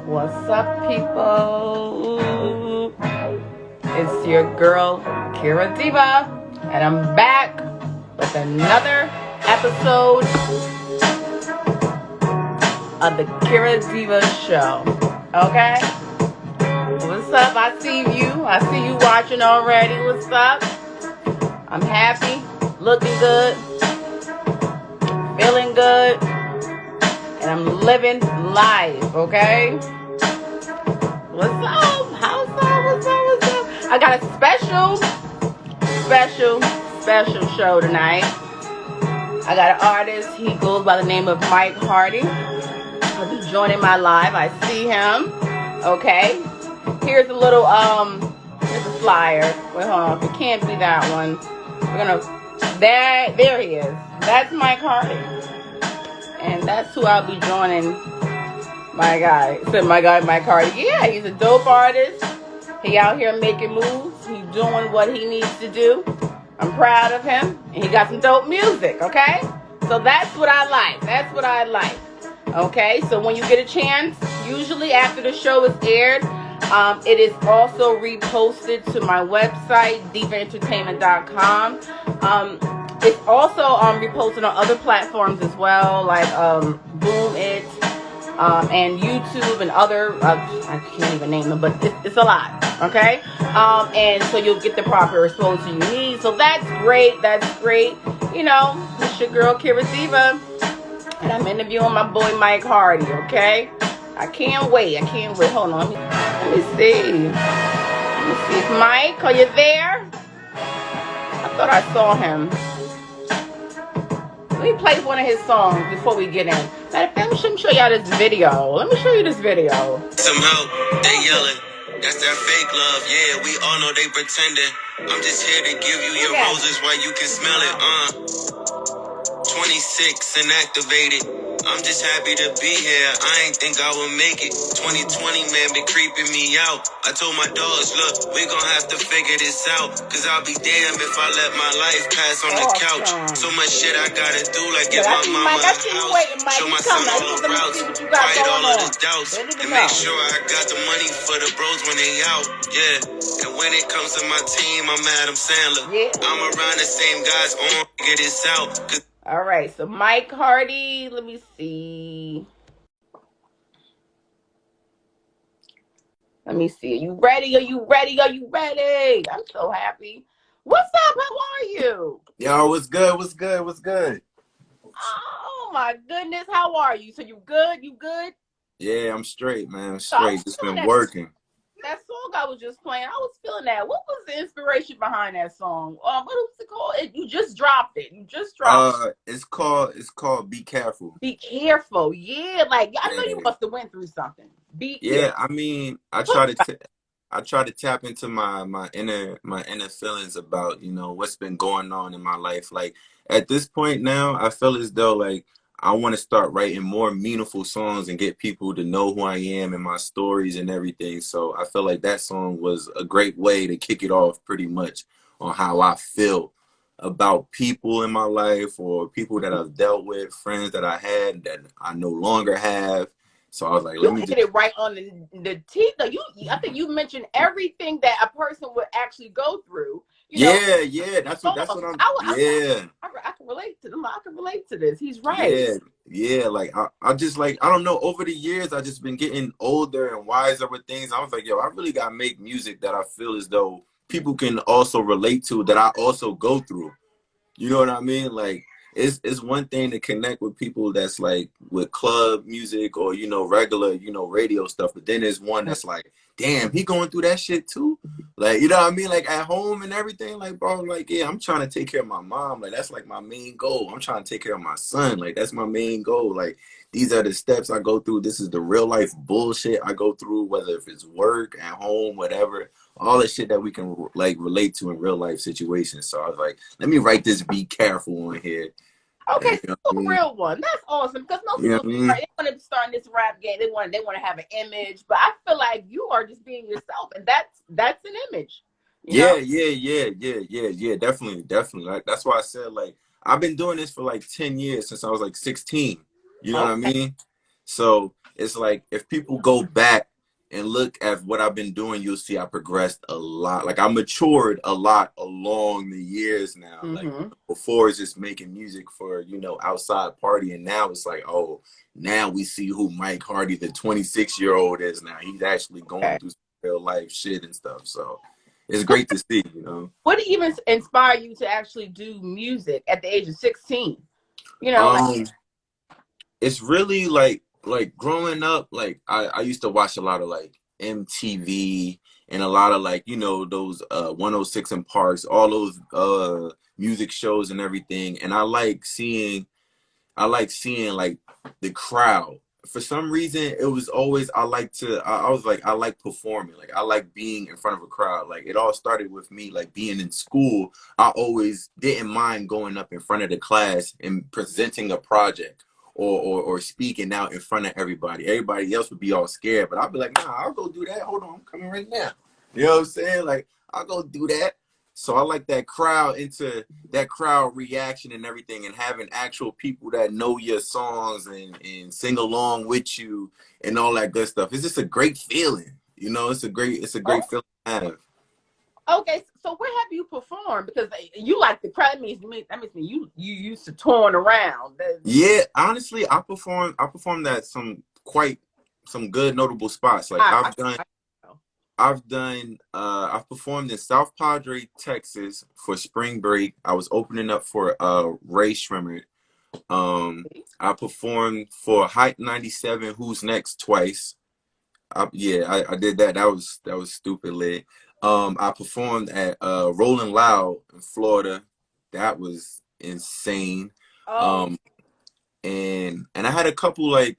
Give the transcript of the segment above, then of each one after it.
What's up, people? It's your girl, Kira Deevah, and I'm back with another episode of the Kira Deevah Show. Okay? What's up? I see you. I see you watching already. What's up? I'm happy, looking good, feeling good, and I'm living life, okay? What's up? How's up? What's up? What's up? I got a special show tonight. I got an artist. He goes by the name of Mike Hardy. He'll be joining my live. I see him. Okay. Here's a little here's a flyer. Well, hold on. It can't be that one. We're gonna there he is. That's Mike Hardy. And that's who I'll be joining. My guy. Said my guy Mike Hardy. Yeah, he's a dope artist. He out here making moves. He's doing what he needs to do. I'm proud of him. And he got some dope music, okay? So that's what I like. That's what I like. Okay, so when you get a chance, usually after the show is aired, it is also reposted to my website, deevahentertainment.com. It's also reposted on other platforms as well, like Boom It, and YouTube and other, I can't even name them, but it's a lot, okay? And so you'll get the proper exposure you need. So that's great. You know, it's your girl, Kira Deevah, and I'm interviewing my boy, Mike Hardy, okay? I can't wait. Hold on. Let me see. Mike, are you there? I thought I saw him. Let me play one of his songs before we get in. Let me show y'all this video. Let me show you this video. Somehow they yelling. That's that fake love. Yeah, we all know they pretending. I'm just here to give you your roses while you can smell it. 26 and activated. I'm just happy to be here. I ain't think I would make it. 2020, man, been creeping me out. I told my dogs, look, we gon' have to figure this out. Cause I'll be damned if I let my life pass on the couch. So much shit I gotta do, like give my mama a house. Show my son all the routes. Quiet all of the doubts. And make sure I got the money for the bros when they out. Yeah. And when it comes to my team, I'm Adam Sandler. I'm around the same guys on figure this out. All right, so Mike Hardy, let me see. Are you ready? Are you ready? I'm so happy. What's up? How are you? Yo, what's good? Oh my goodness, how are you? So you good? Yeah, I'm straight, man. I'm straight. Just been working. That song I was just playing, I was feeling that. What was the inspiration behind that song? What was it called? You just dropped it. It's called Be Careful. Be Careful. Yeah, like I know you must have went through something. Yeah, I mean, I try to tap into my inner feelings about, you know, what's been going on in my life. Like at this point now, I feel as though like I want to start writing more meaningful songs and get people to know who I am and my stories and everything. So I feel like that song was a great way to kick it off pretty much on how I feel about people in my life or people that I've dealt with, friends that I had that I no longer have. So I was like, let me hit it right on the teeth. I think you mentioned everything that a person would actually go through. Yeah, that's what I'm. I can relate to them. I can relate to this. He's right. Yeah. Like I just like I don't know. Over the years, I just been getting older and wiser with things. I was like, yo, I really gotta make music that I feel as though people can also relate to, that I also go through. You know what I mean? Like it's one thing to connect with people that's like with club music or, you know, regular, you know, radio stuff. But then there's one that's like, damn, he going through that shit too. Like, you know what I mean? Like at home and everything, like, bro, like, yeah, I'm trying to take care of my mom. Like, that's like my main goal. I'm trying to take care of my son. Like, that's my main goal. Like, these are the steps I go through. This is the real life bullshit I go through, whether if it's work, at home, whatever. All the shit that we can like relate to in real life situations. So I was like, let me write this Be Careful on here. Okay, so a real one. That's awesome because most people they want to start in this rap game. They want to have an image, but I feel like you are just being yourself, and that's an image. Yeah, definitely. Like, that's why I said like I've been doing this for like 10 years since I was like 16. You know what I mean? So it's like if people go back and look at what I've been doing, you'll see I progressed a lot. Like I matured a lot along the years now. Like before it's just making music for, you know, outside party. And now it's like, oh, now we see who Mike Hardy, the 26-year-old is now. He's actually going through real life shit and stuff. So it's great to see, you know. What even inspired you to actually do music at the age of 16? You know, it's really like growing up, like I used to watch a lot of like MTV and a lot of like, you know, those 106 and Parks, all those music shows and everything. And I like seeing like the crowd. For some reason, it was always I was like I like performing. Like I like being in front of a crowd. Like it all started with me like being in school. I always didn't mind going up in front of the class and presenting a project or speaking out in front of everybody. Everybody else would be all scared, but I'd be like, nah, I'll go do that. Hold on, I'm coming right now. You know what I'm saying? Like I'll go do that. So I like that crowd reaction and everything, and having actual people that know your songs and sing along with you and all that good stuff. It's just a great feeling. You know, it's a great feeling to have. Okay, so where have you performed? Because you like the crowd. That means you used to touring around. Yeah, honestly, I performed at some good notable spots. Like I've performed in South Padre, Texas for spring break. I was opening up for Ray Shrimmer. I performed for Hype 97, Who's Next twice. I did that. That was stupid lit. I performed at Rolling Loud in Florida. That was insane. And I had a couple like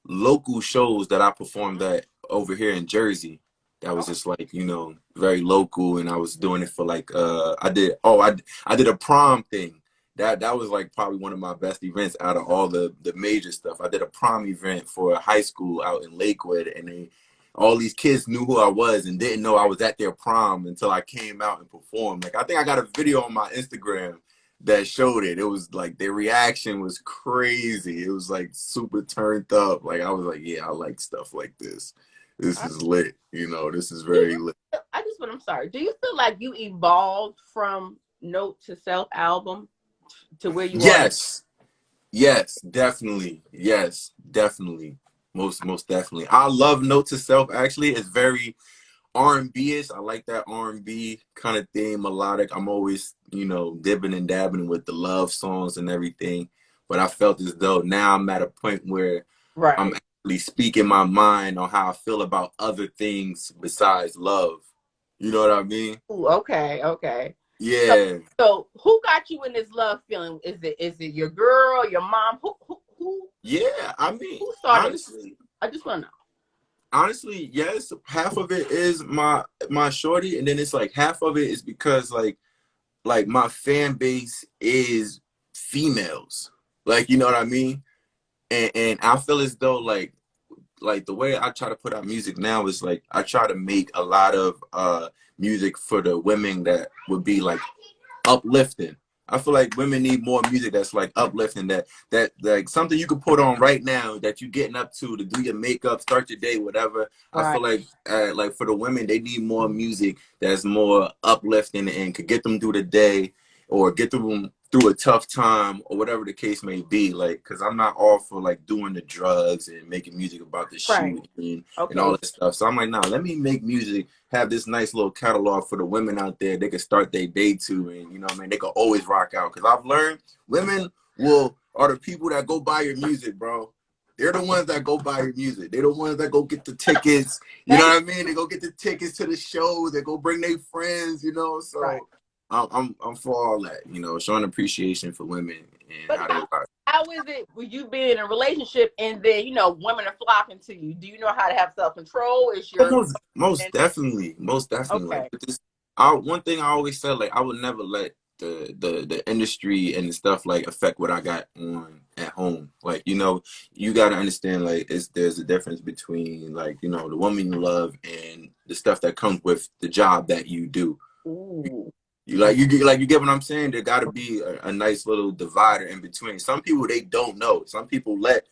local shows that I performed at over here in Jersey. That was just like, you know, very local, and I was doing it for like I did a prom thing. That was like probably one of my best events out of all the major stuff. I did a prom event for a high school out in Lakewood, and all these kids knew who I was and didn't know I was at their prom until I came out and performed. Like I think I got a video on my Instagram that showed it. It was like their reaction was crazy. It was like super turned up. Like I was like, yeah, I like stuff like this. This is lit. You know, this is very lit. I'm sorry. Do you feel like you evolved from Note to Self album to where you are? Yes, definitely. Yes, definitely. Most definitely. I love Note to Self. Actually, it's very R&B-ish. I like that R&B kind of thing, melodic. I'm always, you know, dipping and dabbing with the love songs and everything. But I felt as though now I'm at a point where I'm actually speaking my mind on how I feel about other things besides love. You know what I mean? Ooh, okay. Yeah. So who got you in this love feeling? Is it your girl, your mom? Who? Yeah, I mean, who started? Honestly, I just want to know. Honestly, yes. Half of it is my shorty, and then it's like half of it is because like my fan base is females. Like, you know what I mean? And I feel as though like the way I try to put out music now is like I try to make a lot of music for the women that would be like uplifting. I feel like women need more music that's like uplifting, that like something you could put on right now that you're getting up to do your makeup, start your day, whatever. I feel like for the women, they need more music that's more uplifting and could get them through the day or get them through a tough time or whatever the case may be. Like, cause I'm not all for like doing the drugs and making music about the shooting and all that stuff. So I'm like, nah, let me make music, have this nice little catalog for the women out there. They can start their day to, and you know what I mean, they can always rock out. Cause I've learned women are the people that go buy your music, bro. They're the ones that go buy your music. They're the ones that go get the tickets. You know what I mean? They go get the tickets to the shows. They go bring their friends, you know? So I'm for all that, you know, showing appreciation for women and how they rock. How is it with you being in a relationship and then, you know, women are flocking to you? Do you know how to have self-control? Is your most definitely. Okay. Like this, one thing I always said, like I would never let the industry and the stuff like affect what I got on at home. Like, you know, you got to understand like there's a difference between like, you know, the woman you love and the stuff that comes with the job that you do. Ooh. You get what I'm saying? There got to be a nice little divider in between. Some people, they don't know. Some people let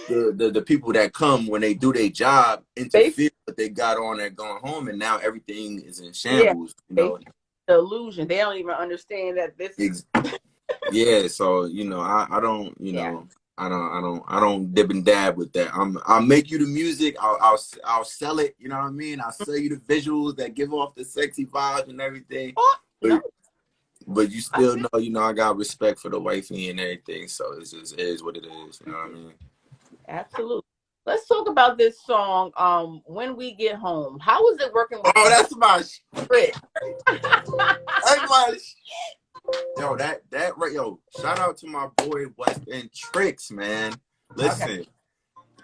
the people that come when they do their job They, interfere with what they got on there going home, and now everything is in yeah, shambles. You they know, the illusion. They don't even understand that this. yeah. So I don't, Yeah. I don't dib and dab with that. I'll make you the music. I'll sell it. You know what I mean? I'll sell you the visuals that give off the sexy vibes and everything. Oh, no. But you still know, I got respect for the wifey and everything. So it's just, it is what it is. You know what I mean? Absolutely. Let's talk about this song. When we get home, how was it working with? Oh, that's my Chris? That's my yo. That right, yo. Shout out to my boy West and Tricks, man. Listen,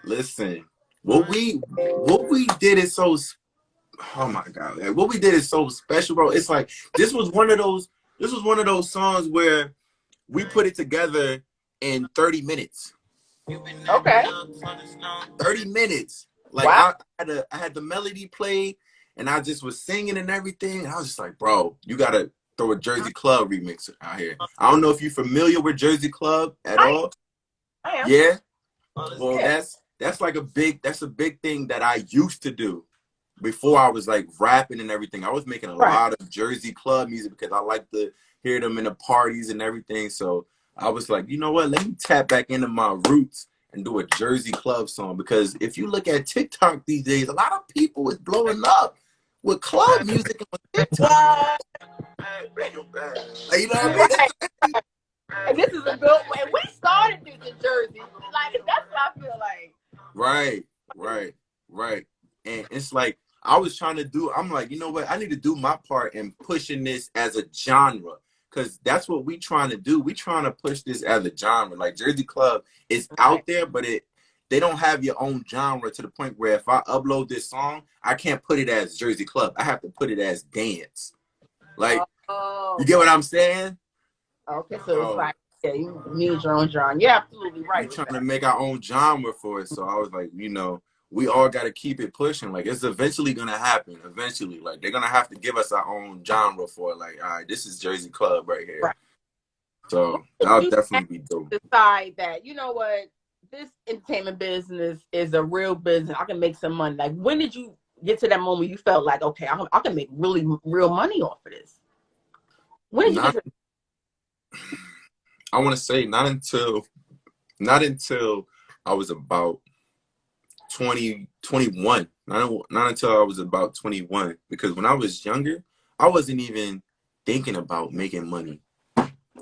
listen. What we did is so. Oh my god, man. What we did is so special, bro. It's like this was one of those. This was one of those songs where we put it together in 30 minutes. Okay. 30 minutes. Like wow. I had the melody played and I just was singing and everything. And I was just like, bro, you gotta throw a Jersey Club remix out here. I don't know if you're familiar with Jersey Club at all. I am. Yeah. Well, that's like a big thing that I used to do before I was like rapping and everything. I was making a lot of Jersey Club music because I like to hear them in the parties and everything. So I was like, you know what? Let me tap back into my roots and do a Jersey Club song. Because if you look at TikTok these days, a lot of people is blowing up with club music on TikTok. Like, you know what I mean? And this is a good way. We started this in Jersey. Like, that's what I feel like. Right. And it's like, I was trying to do, I'm like, you know what? I need to do my part in pushing this as a genre. Because that's what we trying to do. We trying to push this as a genre. Like Jersey Club is out there, but they don't have your own genre to the point where if I upload this song, I can't put it as Jersey Club. I have to put it as dance. Like, you get what I'm saying? Okay, so it's like, yeah, you need your own genre. You're absolutely right. We're trying to make our own genre for it. So I was like, we all got to keep it pushing. Like, it's eventually going to happen. Eventually. Like, they're going to have to give us our own genre for it. Like, all right, this is Jersey Club right here. Right. So that'll definitely be dope. Decide that, you know what, this entertainment business is a real business. I can make some money. Like, when did you get to that moment you felt like, okay, I can make really real money off of this? When did you get to I want to say not until I was about 21. Not until I was about 21. Because when I was younger, I wasn't even thinking about making money.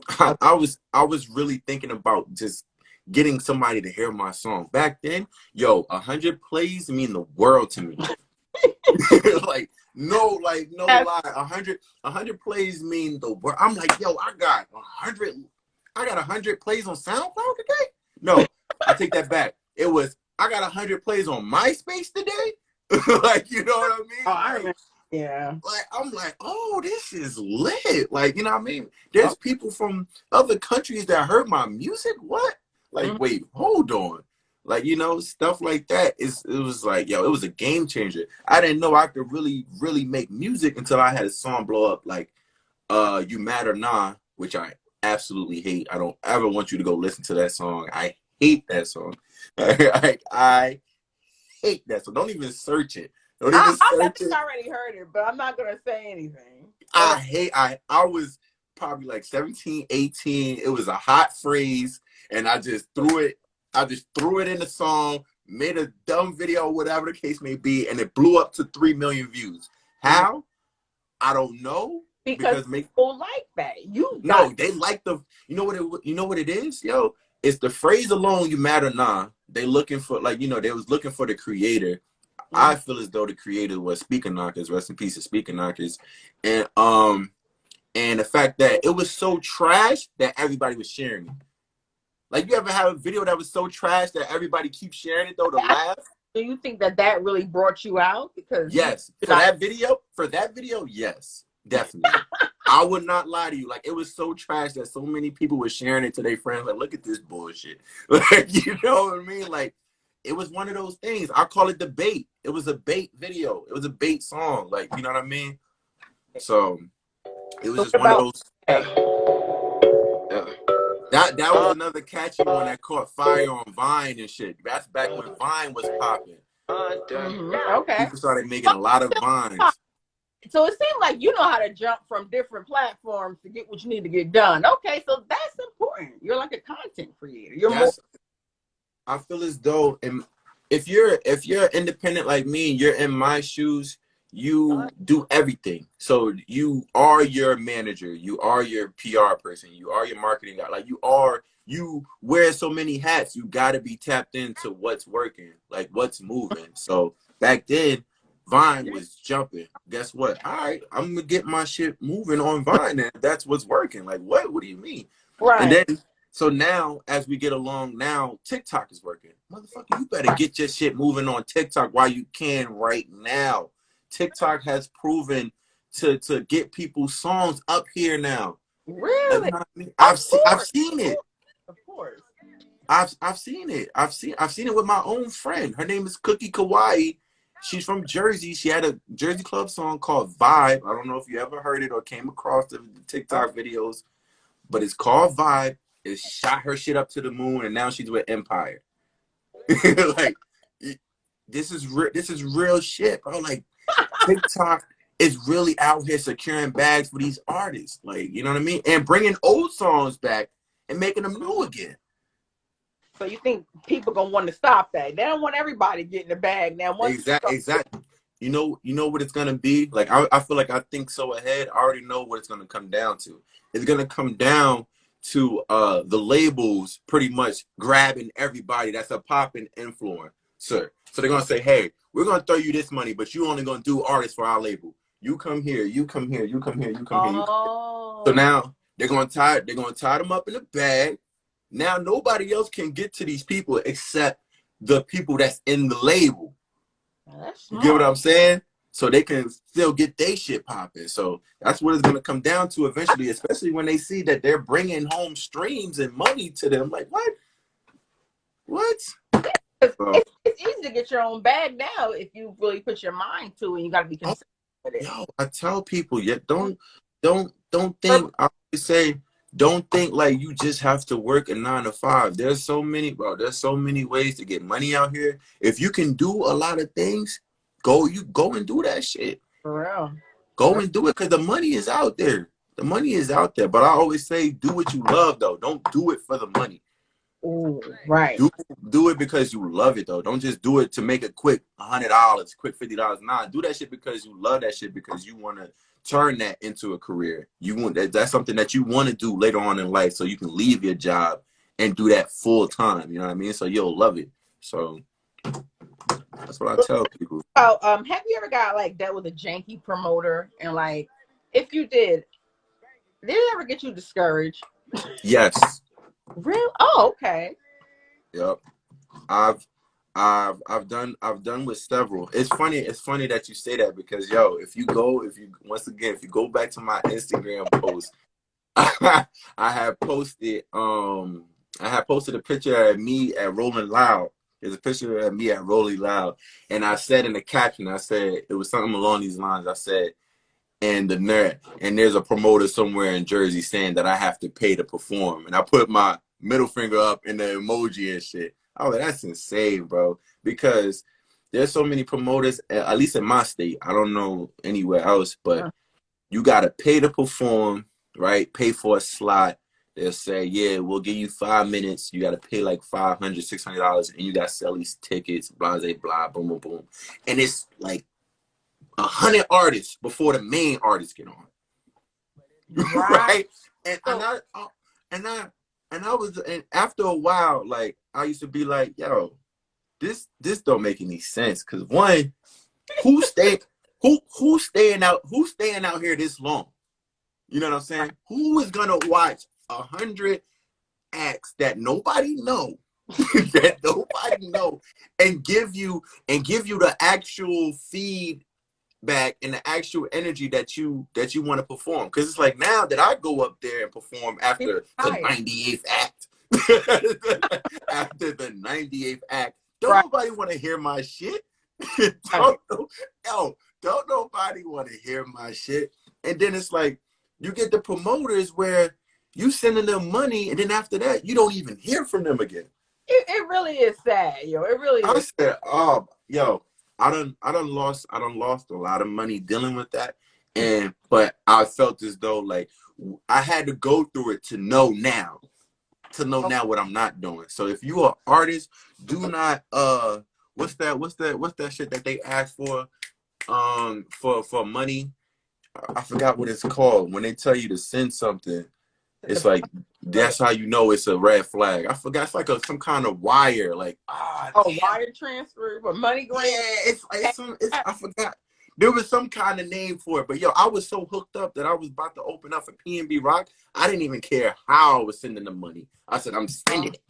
I was really thinking about just getting somebody to hear my song. Back then, 100 plays mean the world to me. no lie. 100 plays mean the world. I'm like, I got 100 plays on SoundCloud today. No, I take that back. It was I got 100 plays on MySpace today. Like, you know what I mean? Oh, I remember. Yeah. Like, I'm like, oh, this is lit. Like, you know what I mean? There's people from other countries that heard my music. What? Like, wait, hold on. Like, stuff like that. It was like, it was a game changer. I didn't know I could really, really make music until I had a song blow up like You Mad or Nah, which I absolutely hate. I don't ever want you to go listen to that song. I hate that song. I hate that song. Don't even search it. I already heard it, but I'm not gonna say anything. I was probably like 17, 18. It was a hot phrase, and I just threw it in the song, made a dumb video, whatever the case may be, and it blew up to 3 million views. How? I don't know. Because people like that. They like you know what it is? It's the phrase alone, You Mad or Nah. They looking for, they was looking for the creator. I feel as though the creator was Speaker Knockers, rest in peace of Speaker Knockers. And the fact that it was so trash that everybody was sharing it. Like, you ever have a video that was so trash that everybody keeps sharing it though to laugh? Do you think that really brought you out? Because yes, for that video, yes, definitely. I would not lie to you. Like, it was so trash that so many people were sharing it to their friends. Like, look at this bullshit. Like, you know what I mean? Like, it was one of those things. I call it the bait. It was a bait video. It was a bait song. Like, you know what I mean? So it was just one of those. That was another catchy one that caught fire on Vine and shit. That's back when Vine was popping. Okay. People started making a lot of Vines. So it seems like you know how to jump from different platforms to get what you need to get done. Okay, so that's important. You're like a content creator. I feel as though, and if you're independent like me, you're in my shoes. You do everything. So you are your manager. You are your PR person. You are your marketing guy. Like you wear so many hats. You got to be tapped into what's working, like what's moving. So back then, Vine was jumping. Guess what? All right, I'm gonna get my shit moving on Vine, and that's what's working. Like what? What do you mean? Right. And then so now, as we get along, now TikTok is working. Motherfucker, you better get your shit moving on TikTok while you can right now. TikTok has proven to get people's songs up here now. Really? You know what I mean? I've seen it. Of course. I've seen it. I've seen it with my own friend. Her name is Cookie Kawaii. She's from Jersey. She had a Jersey Club song called Vibe. I don't know if you ever heard it or came across the TikTok videos, but it's called Vibe. It shot her shit up to the moon, and now she's with Empire. Like, this is real shit, bro. Like, TikTok is really out here securing bags for these artists. Like, you know what I mean? And bringing old songs back and making them new again. So you think people gonna want to stop that? They don't want everybody getting the bag now. Exactly. You know what it's gonna be? Like, I feel like I think so ahead. I already know what it's gonna come down to. It's gonna come down to the labels pretty much grabbing everybody that's a popping influencer. So they're gonna say, hey, we're gonna throw you this money, but you only gonna do artists for our label. You come here, you come here, you come here, you come here. So now they're gonna tie them up in a bag. Now nobody else can get to these people except the people that's in the label. You get what I'm saying? So they can still get their shit popping. So that's what it's going to come down to eventually, especially when they see that they're bringing home streams and money to them. Like, what? It's easy to get your own bag now if you really put your mind to it. You got to be consistent with it. Yo, I tell people, don't think. I always say, don't think like you just have to work a 9 to 5. There's so many ways to get money out here. If you can do a lot of things, go and do that shit. For real. Go and do it, because the money is out there. The money is out there. But I always say, do what you love, though. Don't do it for the money. Ooh, right. Do it because you love it, though. Don't just do it to make a quick $100, quick $50. Nah, do that shit because you love that shit, because you want to turn that into a career. That's something that you want to do later on in life, so you can leave your job and do that full time. You know what I mean? So you'll love it. So that's what I tell people. Oh, have you ever got like dealt with a janky promoter, and like, if you did it ever get you discouraged? Yes. Really? Oh, okay. Yep. I've done with several. It's funny that you say that, because if you go back to my Instagram post, I had posted a picture of me at Rolling Loud. There's a picture of me at Rolling Loud, and I said in the caption, I said it was something along these lines. I said, and there's a promoter somewhere in Jersey saying that I have to pay to perform, and I put my middle finger up in the emoji and shit. I was like, that's insane, bro, because there's so many promoters, at least in my state. I don't know anywhere else, but you got to pay to perform, right? Pay for a slot. They'll say, yeah, we'll give you 5 minutes. You got to pay like $500, $600, and you got to sell these tickets, blah, blah, blah, boom, boom, boom. And it's like 100 artists before the main artists get on. Right? And after a while, like, I used to be like, yo, this don't make any sense. Cause one, who's staying out here this long? You know what I'm saying? Who is gonna watch 100 acts that nobody know, and give you the actual feedback and the actual energy that you want to perform? Because it's like, now that I go up there and perform after the 98th act, after the 98th act, don't nobody want to hear my shit. Don't nobody want to hear my shit. And then it's like, you get the promoters where You sending them money, and then after that, you don't even hear from them again. It really is sad, yo. It really I is. said, oh, yo, I done lost a lot of money dealing with that. But I felt as though like I had to go through it to know now what I'm not doing. So if you are artist, do not what's that shit that they ask for money? I forgot what it's called. When they tell you to send something, it's like that's how you know it's a red flag. I forgot. It's like some kind of wire. Like Wire transfer or money grant. yeah, I forgot. There was some kind of name for it, but yo, I was so hooked up that I was about to open up for PNB Rock. I didn't even care how I was sending the money. I said, I'm sending it.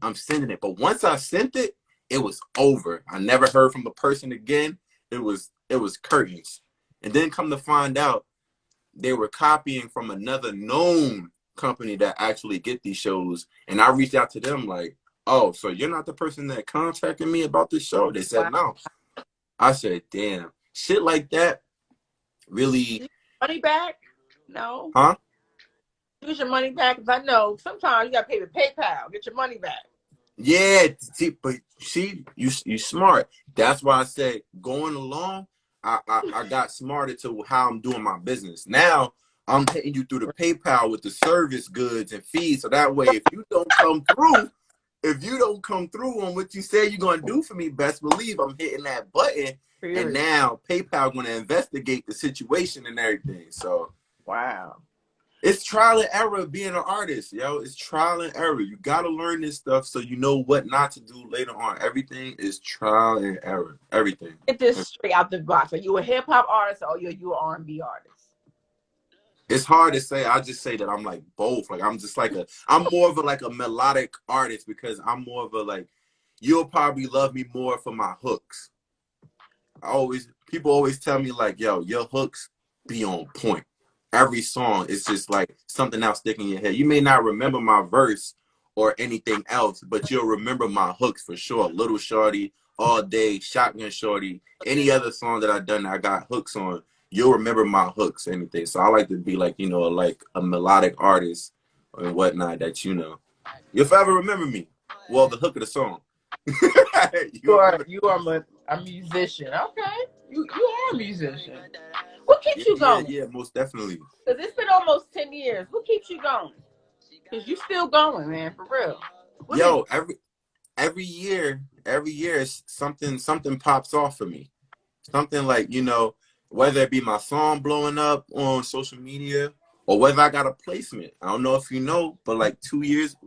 I'm sending it. But once I sent it, it was over. I never heard from the person again. It was curtains. And then come to find out, they were copying from another known company that actually get these shows. And I reached out to them like, oh, so you're not the person that contacted me about this show? They said, no. I said, damn. Shit like that really. Money back? No. Huh? Use your money back. Because I know sometimes you got to pay with PayPal. Get your money back. Yeah, but you smart. That's why I said going along, I got smarter to how I'm doing my business. Now I'm hitting you through the PayPal with the service goods and fees. So that way, if you don't come through on what you said you're gonna do for me, best believe I'm hitting that button. And now PayPal gonna investigate the situation and everything. So wow. It's trial and error being an artist, yo. It's trial and error. You gotta learn this stuff so you know what not to do later on. Everything is trial and error. Everything. Get this straight out the box. Are you a hip hop artist or are you an R&B artist? It's hard to say. I just say that I'm like both. Like I'm more of a melodic artist because I'm more of a like. You'll probably love me more for my hooks. People always tell me like, yo, your hooks be on point. Every song is just like something else sticking in your head. You may not remember my verse or anything else, but you'll remember my hooks for sure. Little Shorty, All Day, Shotgun Shorty, any other song that I've done that I got hooks on, you'll remember my hooks, anything. So I like to be like, like a melodic artist and whatnot that, you'll forever remember me. Well, the hook of the song. you are a musician. Okay. You are a musician. What keeps you going? Yeah, most definitely. Because it's been almost 10 years. What keeps you going? Because you still going, man, for real. Yo, every year something pops off for me. Something like, whether it be my song blowing up on social media or whether I got a placement. I don't know if you know, but like 2 years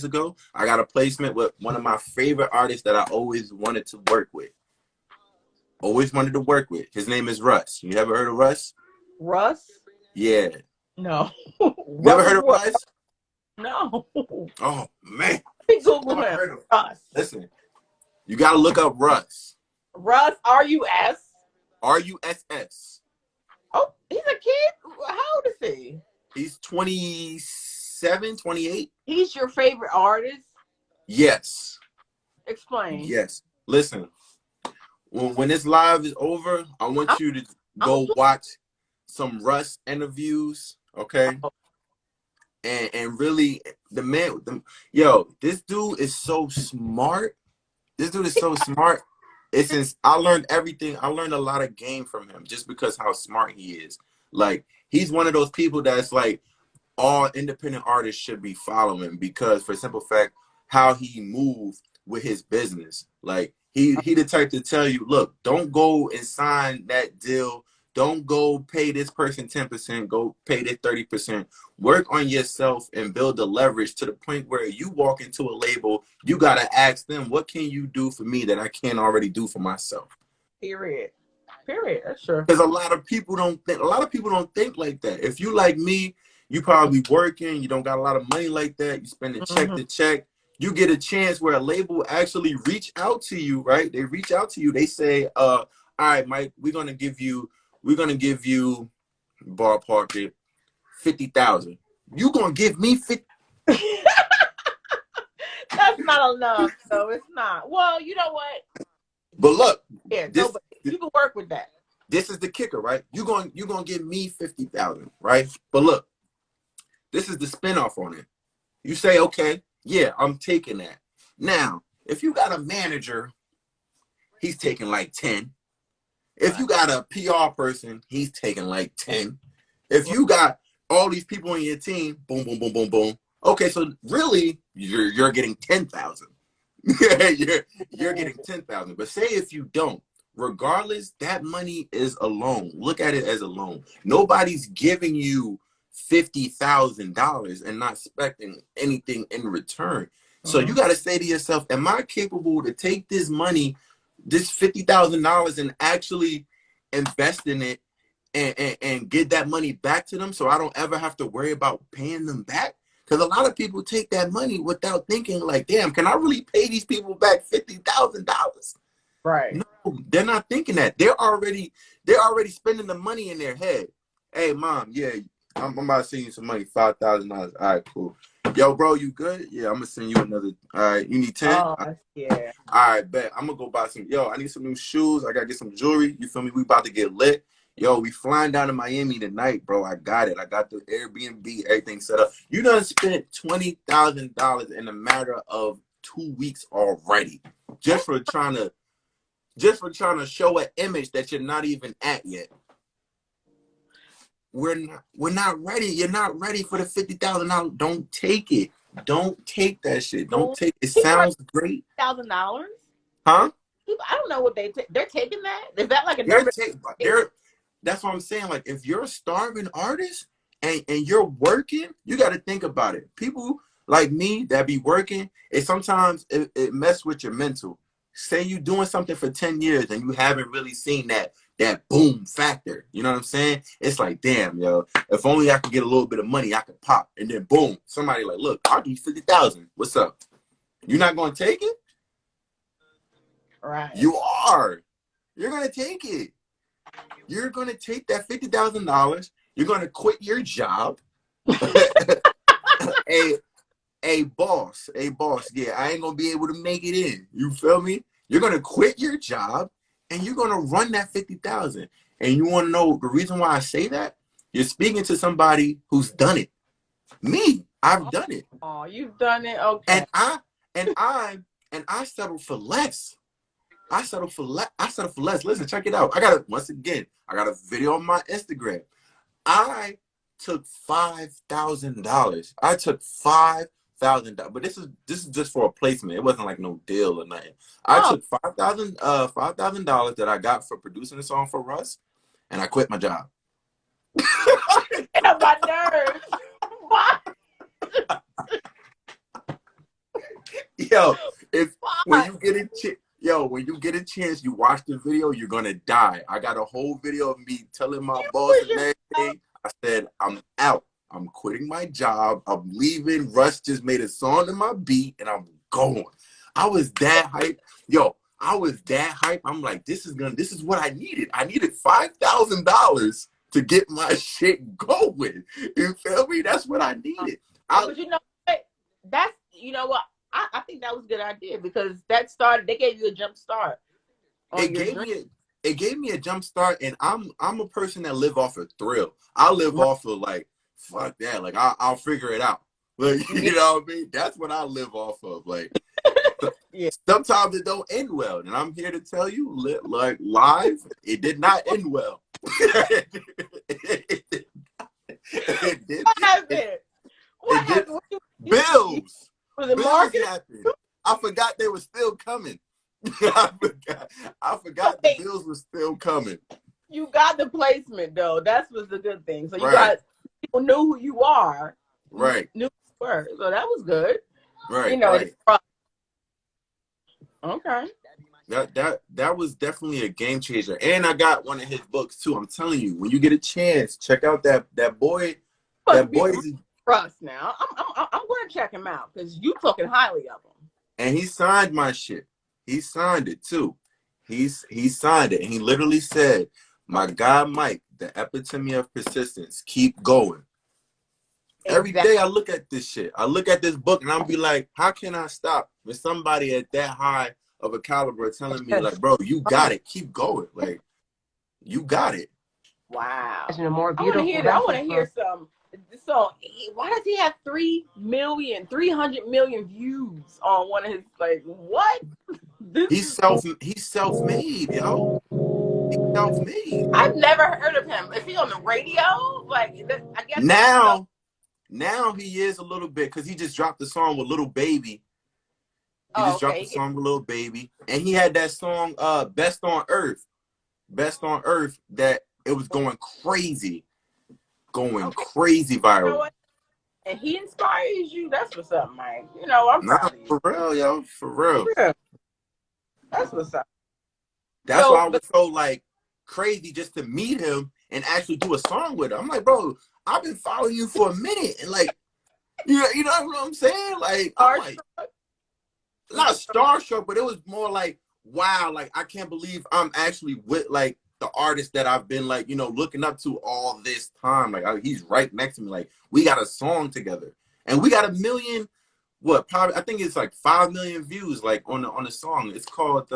ago, I got a placement with one of my favorite artists that I always wanted to work with. His name is Russ. You ever heard of Russ? Russ? Yeah. No. Never heard of Russ? No. Oh, man. Google him. Russ. Listen, you got to look up Russ. Russ, R-U-S? R-U-S-S. Oh, he's a kid? How old is he? He's 27, 28. He's your favorite artist? Yes. Explain. Yes. Listen. When this live is over, I want you to go watch some Russ interviews, okay? And really, this dude is so smart. I learned everything. I learned a lot of game from him just because how smart he is. Like, he's one of those people that's like all independent artists should be following because for simple fact, how he moved with his business. Like, He the type to tell you, look, don't go and sign that deal. Don't go pay this person 10%. Go pay this 30%. Work on yourself and build the leverage to the point where you walk into a label, you got to ask them, what can you do for me that I can't already do for myself? Period. That's true. Because a lot of people don't think like that. If you like me, you probably working, you don't got a lot of money like that. You spend check to check. You get a chance where a label actually reach out to you, right? They reach out to you. They say, all right, Mike, we're gonna give you ballpark it 50,000. You gonna give me 50? That's not enough, so it's not. Well, you know what? But look, you can work with that. This is the kicker, right? You gonna give me 50,000, right? But look, This is the spinoff on it. You say, okay, yeah, I'm taking that. Now, if you got a manager, he's taking like 10. If you got a PR person, he's taking like 10. If you got all these people on your team, boom, boom, boom, boom, boom. Okay, so really, you're getting 10,000. you're getting 10,000. But say if you don't, regardless, that money is a loan. Look at it as a loan. Nobody's giving you $50,000 and not expecting anything in return. So you got to say to yourself, am I capable to take this money, this $50,000, and actually invest in it and get that money back to them so I don't ever have to worry about paying them back? Because a lot of people take that money without thinking like, damn, can I really pay these people back $50,000? Right. No, they're not thinking that. They're already spending the money in their head. Hey, mom, yeah, I'm about to send you some money, $5,000. All right, cool. Yo, bro, you good? Yeah, I'm gonna send you another. All right, you need 10? Oh, yeah. All right, bet. I'm gonna go buy some. Yo, I need some new shoes. I gotta get some jewelry. You feel me? We about to get lit. Yo, we flying down to Miami tonight, bro. I got it. I got the Airbnb, everything set up. You done spent $20,000 in a matter of 2 weeks already, just for trying to show an image that you're not even at yet. We're not ready. You're not ready for the $50,000. Don't take it. Don't take that shit. Don't take it. It sounds great. $1,000? Huh? I don't know what they're taking that. Is that like a number? That's what I'm saying. Like, if you're a starving artist and you're working, you got to think about it. People like me that be working, sometimes it mess with your mental. Say you doing something for 10 years and you haven't really seen that boom factor. You know what I'm saying? It's like, damn, yo, if only I could get a little bit of money, I could pop. And then boom, somebody like, look, I'll give you 50,000. What's up? You're not going to take it? Right. You are. You're going to take it. You're going to take that $50,000. You're going to quit your job. A boss. Yeah, I ain't going to be able to make it in. You feel me? You're going to quit your job and you're going to run that 50,000. And you want to know the reason why I say that? You're speaking to somebody who's done it. Me, I've done it. Oh, you've done it. Okay. And I settled for less. I settled for less. Listen, check it out. I got a video on my Instagram. I took $5,000. I took $5,000, but this is just for a placement. It wasn't like no deal or nothing. I took $5,000 that I got for producing a song for Russ, and I quit my job. My nerves. Why? Yo, when you get a chance, you watch the video, you're gonna die. I got a whole video of me telling my boss and everything. I said, I'm out. I'm quitting my job. I'm leaving. Russ just made a song to my beat, and I'm going. I was that hype. Yo, I was that hype. I'm like, this is what I needed. I needed $5,000 to get my shit going. You feel me? That's what I needed. But you know what? I think that was a good idea because they gave you a jump start. It gave me a jump start, and I'm a person that live off of thrill. I live off of like, fuck that. Like I'll figure it out. Like, you know what I mean? That's what I live off of. Like, yeah. Sometimes it don't end well, and I'm here to tell you, like live, it did not end well. It did. What happened? What happened? Bills. Was it marketing? Happened. I forgot they were still coming. I forgot the bills were still coming. You got the placement though. That was the good thing. So you got people knew who you are. Right. Knew who you were. So that was good. Right. You know. Right. Okay. That was definitely a game changer. And I got one of his books too. I'm telling you, when you get a chance, check out that boy. That boy is Russ. Now I'm going to check him out because you talking highly of him. And he signed my shit. He signed it too. He signed it, and he literally said, "My guy Mike, the epitome of persistence. Keep going." Exactly. Every day I look at this shit. I look at this book, and I'll be like, "How can I stop?" With somebody at that high of a caliber telling me, like, "Bro, you got it. Keep going. Like, you got it." Wow. Isn't it more beautiful? I want to hear some. So why does he have 300 million views on one of his, like, what? He's self-made, yo. He's self-made. I've never heard of him. Is he on the radio? Like, I guess Now he is a little bit, because he just dropped the song with Little Baby. He oh, just dropped the okay. song with Little Baby. And he had that song, Best on Earth. Best on Earth, that it was going crazy. Going crazy viral. You know what? And he inspires you. That's what's up, Mike. You know, I'm proud of you. For real, yo. For real. Yeah. That's what's up. That's why I was so, like, crazy just to meet him and actually do a song with him. I'm like, bro, I've been following you for a minute. And, like, you know what I'm saying? Like, I'm like, not starstruck, but it was more like, wow, like, I can't believe I'm actually with, like, the artist that I've been, like, you know, looking up to all this time. Like, he's right next to me. Like, we got a song together. And we got 1 million, probably, I think it's like 5 million views, like, on the song. It's called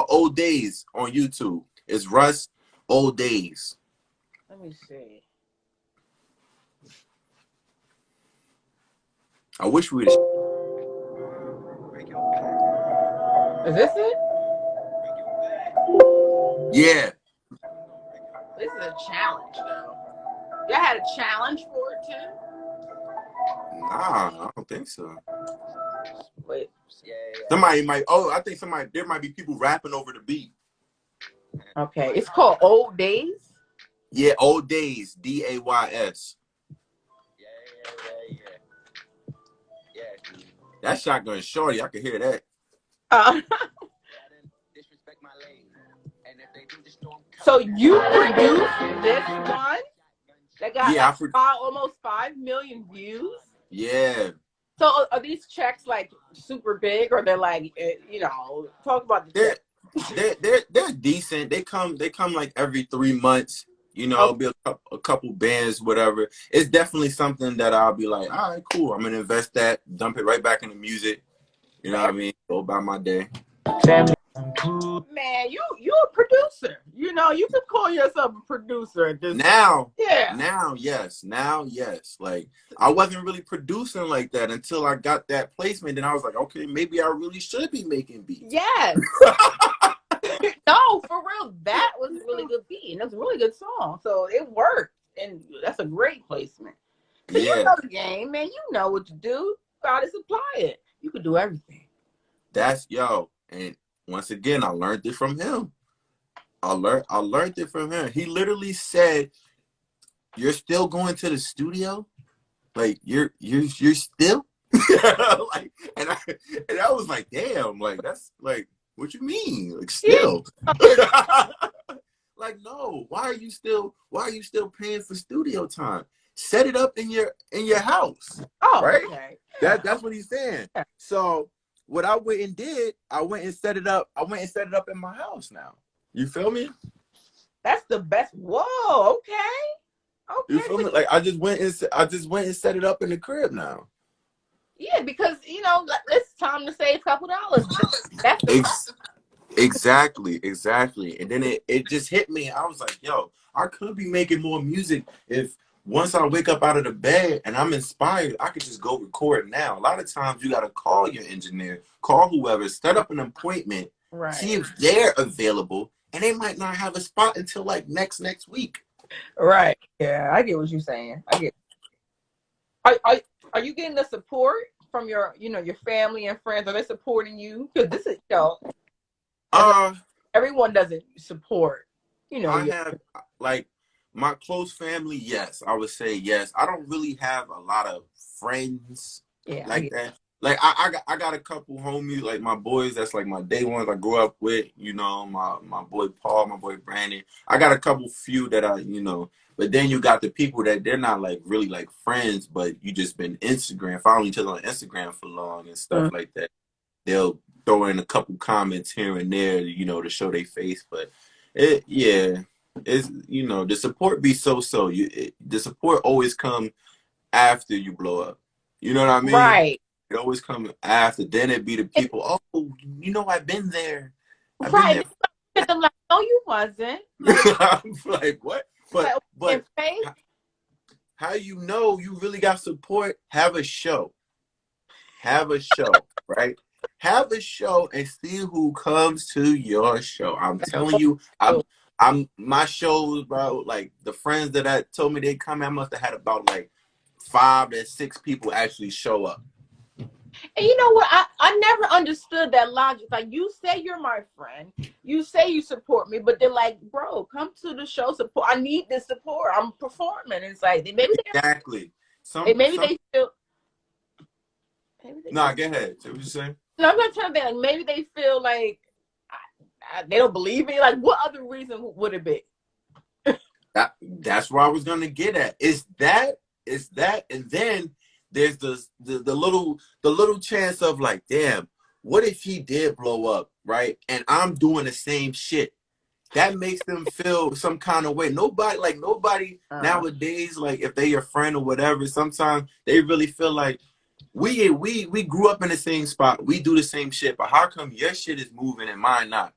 Old Days on YouTube. It's Russ, Old Days. Let me see. I wish we would. Is this it? Yeah. This is a challenge, though. Y'all had a challenge for it, too? Nah, I don't think so. Wait. Somebody might, I think there might be people rapping over the beat. Okay. It's called Old Days? Yeah, Old Days, DAYS. That Shotgun Shorty, I can hear that. So you produced this one that got almost 5 million views? Yeah. So are these checks, like, super big, or they're like, you know, talk about the checks. They're decent. They come like every 3 months. You know, it'll be a couple bands, whatever. It's definitely something that I'll be like, all right, cool. I'm gonna invest that, dump it right back into music. You know what I mean? Go about my day. Man, you a producer. You know, you can call yourself a producer at this now. Yeah. Now, yes. Like, I wasn't really producing like that until I got that placement. And I was like, okay, maybe I really should be making beats. Yes. No, for real. That was a really good beat. And that's a really good song. So it worked. And that's a great placement. So you know the game, man. You know what to do. Gotta supply it. You could do everything. And once again, I learned it from him. I learned it from him. He literally said, "You're still going to the studio? Like, you're still?" Like, and I was like, damn, like, that's like, what you mean? Like, still? Like, no, why are you still paying for studio time? Set it up in your house. Oh, right? Okay. That's what he's saying. So what I went and did, I went and set it up in my house now. You feel me? That's the best. Whoa, okay. You feel me? Like, I just went and set it up in the crib now. Yeah, because, you know, it's time to save a couple dollars. That's Exactly. And then it just hit me. I was like, yo, I could be making more music if once I wake up out of the bed and I'm inspired, I could just go record now. A lot of times you got to call your engineer, call whoever, set up an appointment, see if they're available, and they might not have a spot until like next week. Right. Yeah, I get what you're saying. I get. Are you getting the support from your family and friends? Are they supporting you? Because this is, everyone doesn't support. I have, like, my close family. Yes, I would say yes. I don't really have a lot of friends like that. Like, I got a couple homies, like my boys. That's like my day ones I grew up with. You know, my boy Paul, my boy Brandon. I got a few that But then you got the people that they're not like really like friends, but you just been following each other on Instagram for long and stuff like that. They'll throw in a couple comments here and there, to show their face. But it's the support be so. The support always come after you blow up. You know what I mean? Right. It always come after. Then it be the people. I've been there. Right. I'm like, no, you wasn't. Like, like what? But how you know you really got support? Have a show. Have a show, right? Have a show and see who comes to your show. I'm telling you, I'm my shows, bro. Like the friends that I told me they come, I must have had about like 5 to 6 people actually show up. And you know what? I never understood that logic. Like, you say you're my friend, you say you support me, but they're like, bro, come to the show, support. I need this support. I'm performing. It's like maybe Exactly. they feel. Nah, go ahead. What you saying? No, I'm not trying to be like, maybe they feel like they don't believe me. Like, what other reason would it be? That's where I was gonna get at. Is that, and then there's the little chance of like, damn, what if he did blow up, right? And I'm doing the same shit. That makes them feel some kind of way. Nobody nowadays, like if they your friend or whatever, sometimes they really feel like we grew up in the same spot. We do the same shit, but how come your shit is moving and mine not?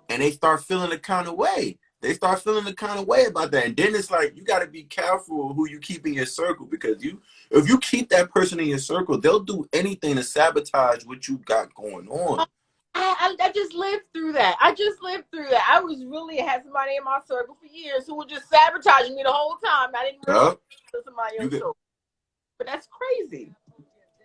And they start feeling the kind of way. They start feeling the kind of way about that. And then it's like, you got to be careful who you keep in your circle, because if you keep that person in your circle, they'll do anything to sabotage what you got going on. I just lived through that. I was really had somebody in my circle for years who was just sabotaging me the whole time. I didn't realize somebody else. But that's crazy.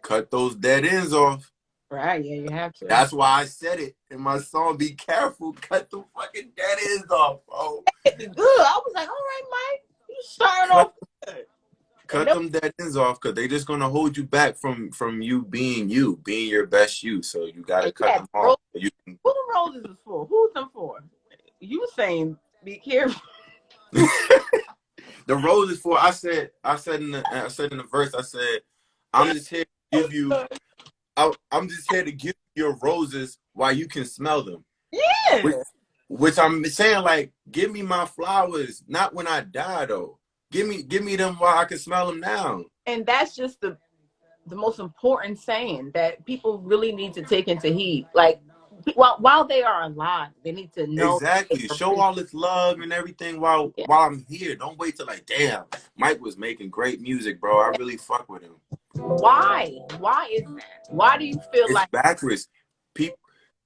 Cut those dead ends off. Right, yeah, you have to. That's why I said it in my song, be careful, cut the fucking dead ends off, bro. Good. I was like, all right, Mike, you starting off good. Cut them dead ends off, because they just gonna hold you back from you being your best you. So you gotta cut them off. Who the roses is for? Who's them for? You were saying be careful. The roses for, I said in the verse, I said, I'm just here to give you I'm just here to give you your roses while you can smell them. Yeah. Which I'm saying, like, give me my flowers, not when I die though. Give me them while I can smell them now. And that's just the most important saying that people really need to take into heed. Like, while they are alive, they need to know. Exactly. Show all this love and everything while I'm here. Don't wait till like, damn, Mike was making great music, bro. I really fuck with him. Why? Why is that? Why do you feel it's like backwards?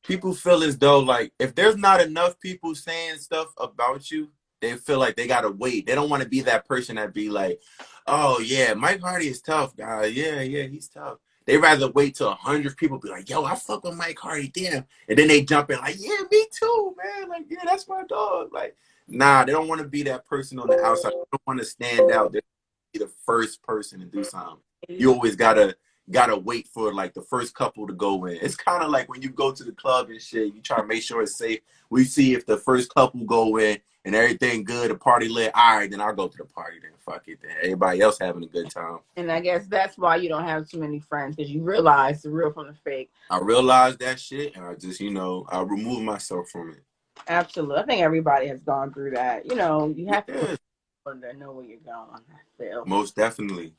People feel as though, like, if there's not enough people saying stuff about you, they feel like they gotta wait. They don't want to be that person that be like, oh yeah, Mike Hardy is tough, guys. Yeah, he's tough. They rather wait till 100 people be like, yo, I fuck with Mike Hardy, damn. And then they jump in like, yeah, me too, man. Like, yeah, that's my dog. Like, nah, they don't want to be that person on the outside. They don't want to stand out. They be the first person to do something. You always gotta wait for like the first couple to go in. It's kind of like when you go to the club and shit, you try to make sure it's safe. We see if the first couple go in and everything good, the party lit, all right, then I'll go to the party then. Fuck it then. Everybody else having a good time. And I guess that's why you don't have too many friends, because you realize the real from the fake. I realized that shit, and I just, I remove myself from it. Absolutely. I think everybody has gone through that. You have to know where you're going. I feel. Most definitely.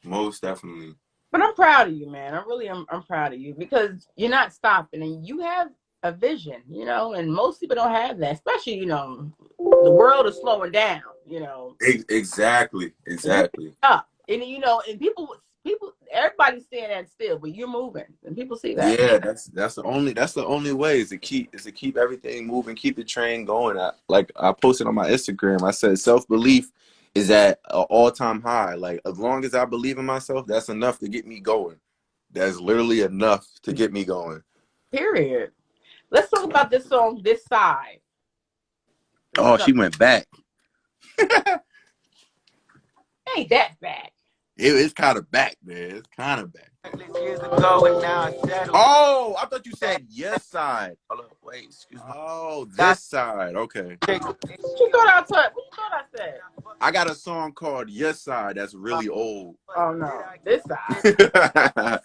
But I'm proud of you, man. I'm proud of you, because you're not stopping, and you have a vision, and most people don't have that, especially, the world is slowing down, Exactly. Up. And, and people, everybody's staying at still, but you're moving, and people see that. Yeah, that's the only way is to keep everything moving, keep the train going. I posted on my Instagram, I said self-belief is at an all-time high. Like, as long as I believe in myself, that's enough to get me going. That's literally enough to get me going. Period. Let's talk about this song, This Side. Oh, she went back. Ain't that back? It's kind of back, man. It's kind of back. Oh, I thought you said yes side. Hold up, wait, excuse me. Oh, this side. Okay. What you thought I said? I got a song called Yes Side that's really old. Oh no, This Side.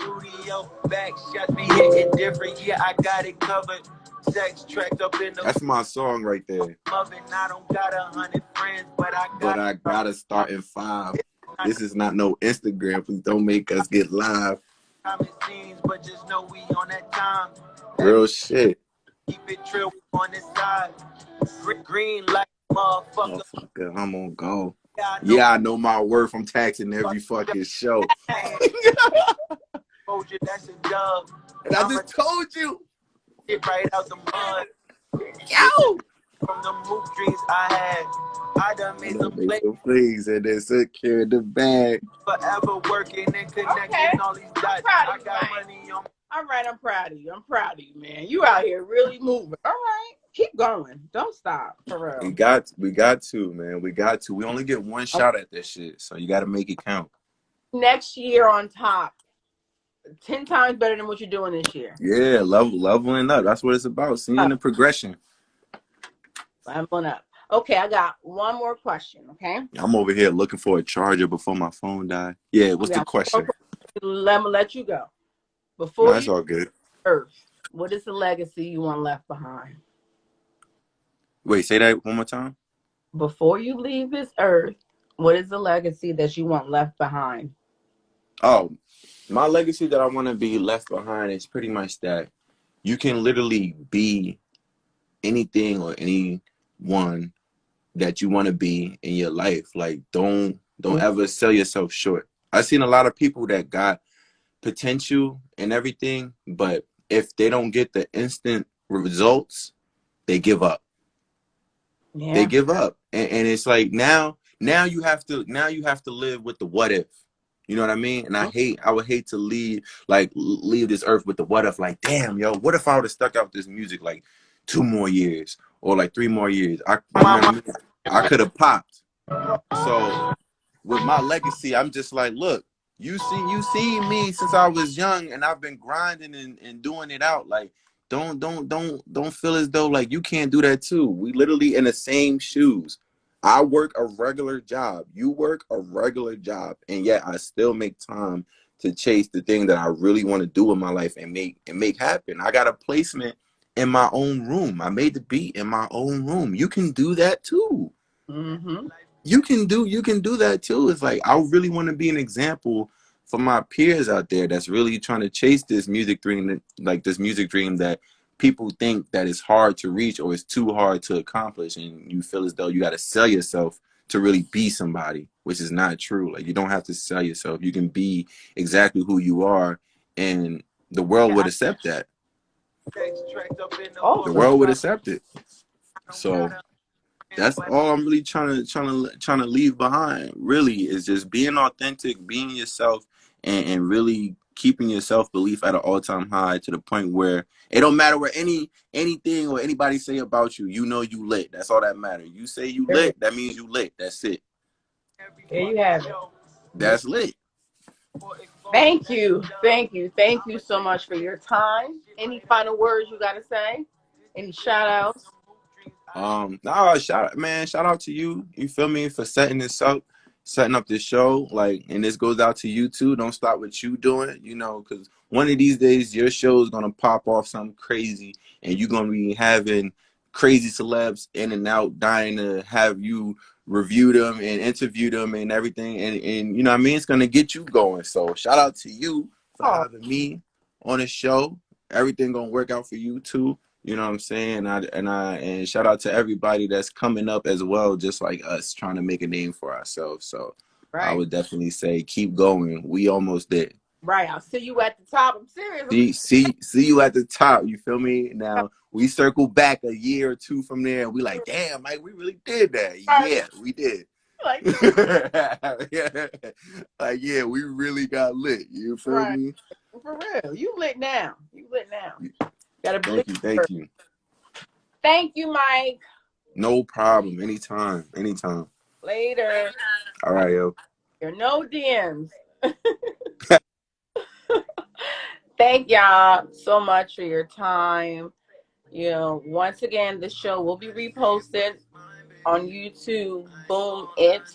Studio back shots be hitting different. Yeah, I got it covered. Sex tracked up in the. That's my song right there. I don't got 100 friends, but I gotta start in 5. This is not no Instagram. Please don't make us get live. But just know we on that time. Real shit. Keep it trill on this side. Green like motherfucker. I'm on go. Yeah, I know my worth. I'm taxing every fucking show. And I just told you. Get right out the mud. Yo! From the move dreams I had. I done made some Make plays. some plays and then secure the bag. Forever working and connecting Okay. all these dots. Proud I of you, got Mike. money on. All right, I'm proud of you. I'm proud of you, man. You out here really moving. All right. Keep going. Don't stop. For real. We got to, man. We got to. We only get one shot at this shit, so you got to make it count. Next year on top, 10 times better than what you're doing this year. Yeah, leveling up. That's what it's about. Seeing the progression. Leveling up. Okay, I got one more question. Okay. I'm over here looking for a charger before my phone died. Yeah, what's the question? Let me let you go. No, it's all good. Earth, what is the legacy you want left behind? Wait, say that one more time. Before you leave this earth, what is the legacy that you want left behind? Oh, my legacy that I want to be left behind is pretty much that you can literally be anything or anyone that you want to be in your life. Like, don't ever sell yourself short. I've seen a lot of people that got potential and everything, but if they don't get the instant results, they give up. Yeah. They give up, and it's like now you have to live with the what if. You know what I mean? And I would hate to leave this earth with the what if. Like, damn, yo, what if I would have stuck out this music like 2 more years or like 3 more years? I could have popped. So with my legacy, I'm just like, look, you see me since I was young, and I've been grinding and doing it out. Like, don't feel as though like you can't do that too. We literally in the same shoes. I work a regular job. You work a regular job, and yet I still make time to chase the thing that I really want to do in my life and make happen. I got a placement in my own room. I made the beat in my own room. You can do that too. Mm-hmm. You can do that too. It's like, I really want to be an example for my peers out there that's really trying to chase this music dream, that people think that it's hard to reach or it's too hard to accomplish, and you feel as though you got to sell yourself to really be somebody, which is not true. Like, you don't have to sell yourself. You can be exactly who you are, and the world would accept that. The world would accept it. So that's all I'm really trying to leave behind. Really, is just being authentic, being yourself, and really keeping your self belief at an all-time high, to the point where it don't matter what anything or anybody say about you. You know you lit. That's all that matters. You say you lit, that means you lit. That's it. There you have it. That's lit. Thank you so much for your time. Any final words you got to say? Any shout outs? Shout out to you. You feel me, for setting up this show. Like, and this goes out to you too. Don't stop what you doing, because one of these days your show is gonna pop off something crazy, and you're gonna be having crazy celebs in and out, dying to have you review them and interview them and everything. And you know what I mean? It's gonna get you going. So shout out to you for having me on the show. Everything gonna work out for you too. You know what I'm saying? And shout out to everybody that's coming up as well, just like us, trying to make a name for ourselves. So I would definitely say keep going. We almost there. Right. I'll see you at the top. I'm serious. See you at the top. You feel me? Now we circle back a year or two from there, and we like, damn, Mike, we really did that. Yeah, we did. Like, yeah, we really got lit. You feel me? For real. You lit now. Thank you. Thank you, Mike. No problem. Anytime. Later. All right, yo. There are no DMs. Thank y'all so much for your time. Once again, the show will be reposted on YouTube, boomit.com,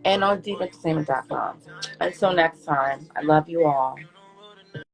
and on deepentertainment.com. Until next time, I love you all.